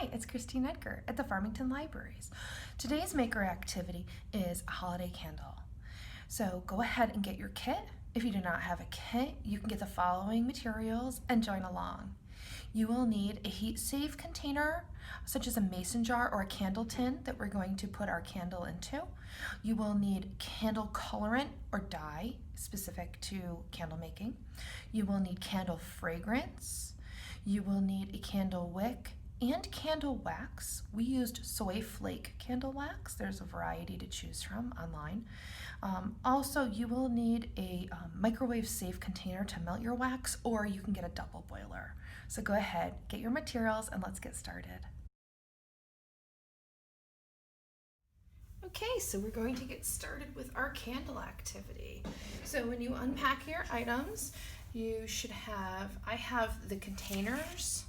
Hi, it's Christine Edgar at the Farmington Libraries. Today's maker activity is a holiday candle. So go ahead and get your kit. If you do not have a kit, you can get the following materials and join along. You will need a heat-safe container, such as a mason jar or a candle tin that we're going to put our candle into. You will need candle colorant or dye specific to candle making. You will need candle fragrance. You will need a candle wick and candle wax. We used soy flake candle wax. There's a variety to choose from online. Also, you will need a microwave safe container to melt your wax, or you can get a double boiler. So go ahead, get your materials, and let's get started. Okay, so we're going to get started with our candle activity. So when you unpack your items, you should have, I have the containers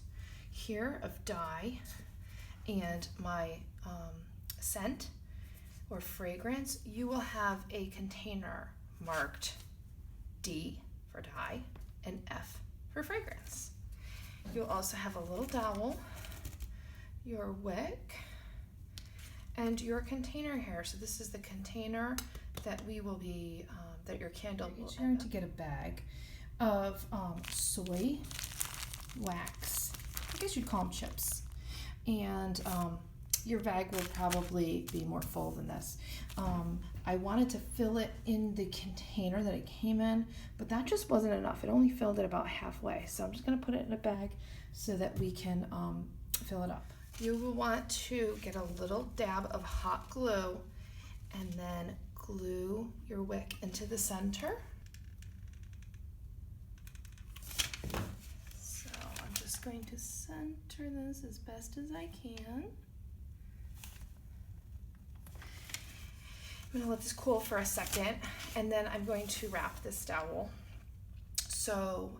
here of dye and my scent or fragrance. You will have a container marked D for dye and F for fragrance. You'll also have a little dowel, your wick, and your container here. So this is the container that we will be, that your candle will turn to get a bag of soy wax. I guess you'd call them chips. And your bag will probably be more full than this. I wanted to fill it in the container that it came in, but that just wasn't enough. It only filled it about halfway. So I'm just gonna put it in a bag so that we can fill it up. You will want to get a little dab of hot glue and then glue your wick into the center. So I'm just going to center this as best as I can. I'm gonna let this cool for a second, and then I'm going to wrap this dowel. So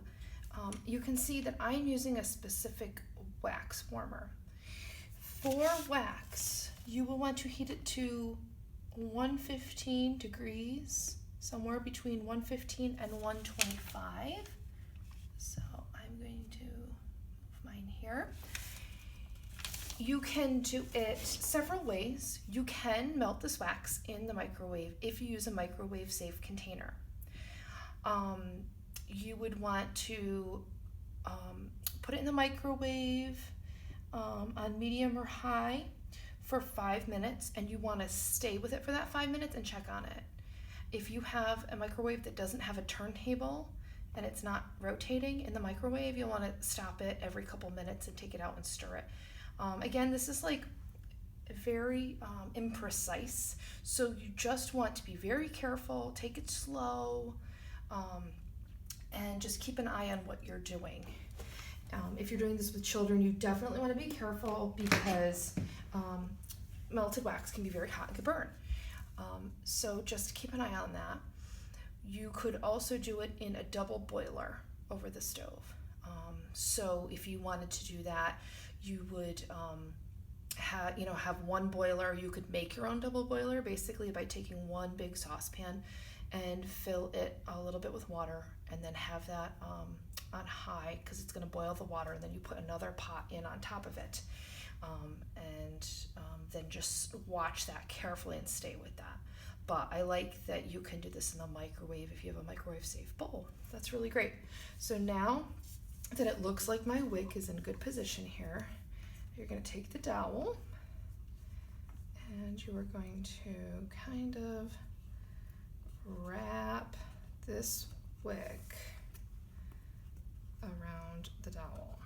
you can see that I'm using a specific wax warmer. For wax, you will want to heat it to 115 degrees, somewhere between 115 and 125. So I'm going to move mine here. You can do it several ways. You can melt this wax in the microwave if you use a microwave safe container. You would want to put it in the microwave on medium or high for 5 minutes, and you want to stay with it for that 5 minutes and check on it. If you have a microwave that doesn't have a turntable and it's not rotating in the microwave, you'll want to stop it every couple minutes and take it out and stir it. Again, this is like very imprecise, so you just want to be very careful, take it slow, and just keep an eye on what you're doing. If you're doing this with children, you definitely want to be careful because melted wax can be very hot and can burn. So just keep an eye on that. You could also do it in a double boiler over the stove. So if you wanted to do that, you would have one boiler. You could make your own double boiler basically by taking one big saucepan and fill it a little bit with water, and then have that on high because it's going to boil the water, and then you put another pot in on top of it, and then just watch that carefully and stay with that. But I like that you can do this in the microwave if you have a microwave safe bowl. That's really great. So now that it looks like my wick is in good position here, you're going to take the dowel and you are going to kind of wrap this wick around the dowel,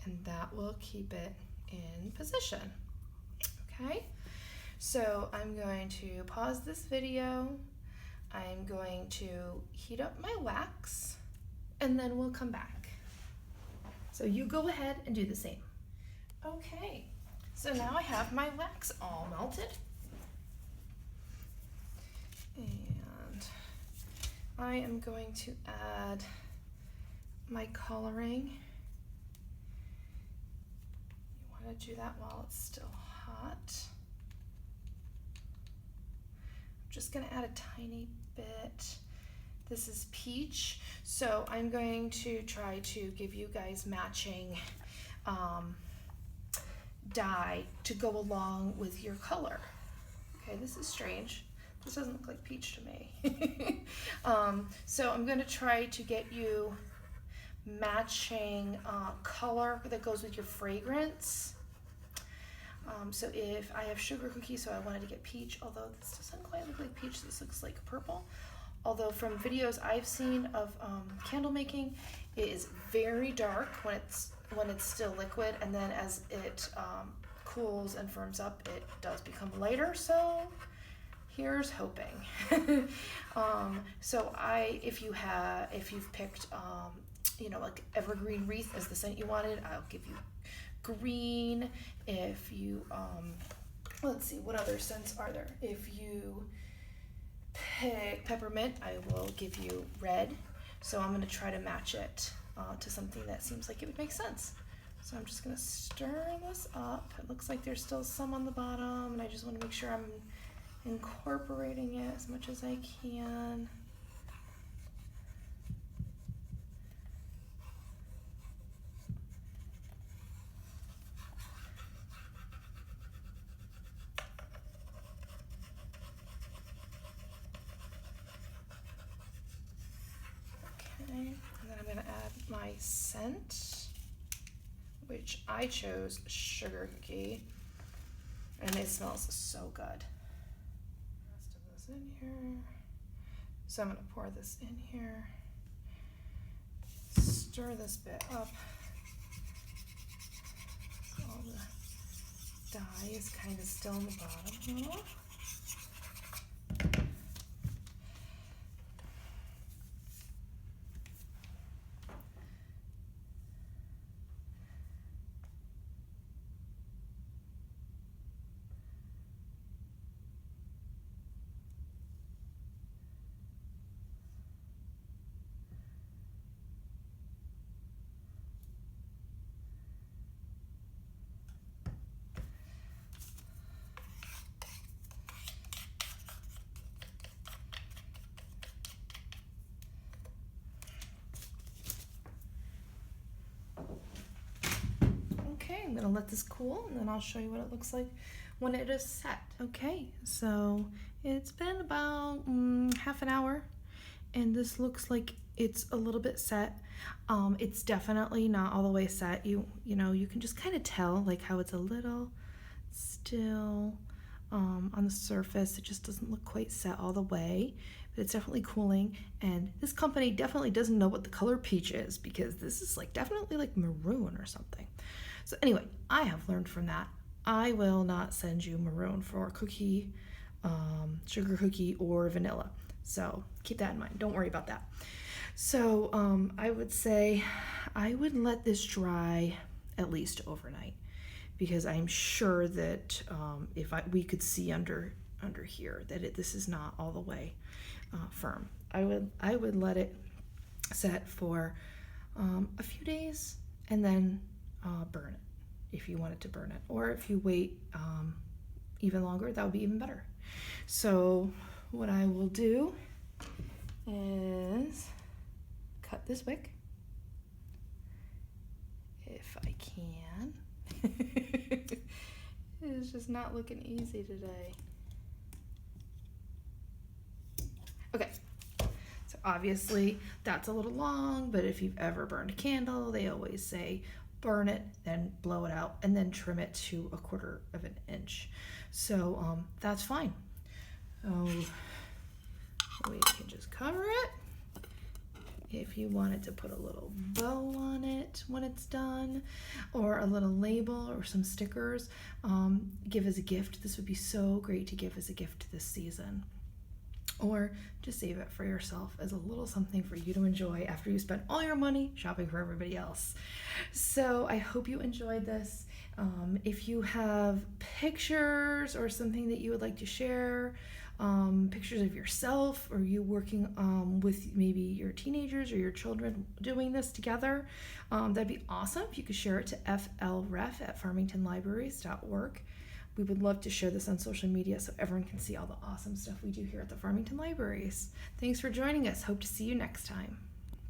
and that will keep it in position. Okay, so I'm going to pause this video. I'm going to heat up my wax, and then we'll come back. So you go ahead and do the same. Okay, so now I have my wax all melted. And I am going to add my coloring. You want to do that while it's still hot. I'm just going to add a tiny bit. This is peach. So I'm going to try to give you guys matching dye to go along with your color. Okay, this is strange. This doesn't look like peach to me. So I'm going to try to get you matching color that goes with your fragrance. So if I have sugar cookie, so I wanted to get peach, although this doesn't quite look like peach, this looks like purple. Although from videos I've seen of candle making, it is very dark when it's still liquid, and then as it cools and firms up, it does become lighter. So here's hoping. So if you've picked like evergreen wreath as the scent you wanted, I'll give you green. If you let's see, what other scents are there? If you pick peppermint, I will give you red. So I'm going to try to match it to something that seems like it would make sense. So I'm just going to stir this up. It looks like there's still some on the bottom, and I just want to make sure I'm incorporating it as much as I can. And then I'm going to add my scent, which I chose sugar cookie, and it smells so good. Rest of this in here. So I'm going to pour this in here, stir this bit up. So all the dye is kind of still in the bottom here. Okay, I'm gonna let this cool, and then I'll show you what it looks like when it is set. Okay, so it's been about half an hour, and this looks like it's a little bit set. It's definitely not all the way set. You know, you can just kind of tell like how it's a little still on the surface. It just doesn't look quite set all the way, but it's definitely cooling. And this company definitely doesn't know what the color peach is, because this is like definitely like maroon or something. So anyway, I have learned from that. I will not send you maroon for cookie, sugar cookie, or vanilla. So keep that in mind. Don't worry about that. So I would say I would let this dry at least overnight, because I'm sure that we could see under here that this is not all the way firm. I would let it set for a few days and then burn it if you wanted to burn it, or if you wait even longer, that would be even better. So what I will do is cut this wick if I can. It's just not looking easy today. Okay, so obviously that's a little long, but if you've ever burned a candle, they always say burn it, then blow it out, and then trim it to 1/4 of an inch. So that's fine. We can just cover it. If you wanted to put a little bow on it when it's done, or a little label or some stickers, give as a gift. This would be so great to give as a gift this season. Or just save it for yourself as a little something for you to enjoy after you spent all your money shopping for everybody else. So I hope you enjoyed this. If you have pictures or something that you would like to share, pictures of yourself, or you working with maybe your teenagers or your children doing this together, that'd be awesome if you could share it to flref@farmingtonlibraries.org. we would love to share this on social media so everyone can see all the awesome stuff we do here at the Farmington Libraries. Thanks for joining us. Hope to see you next time.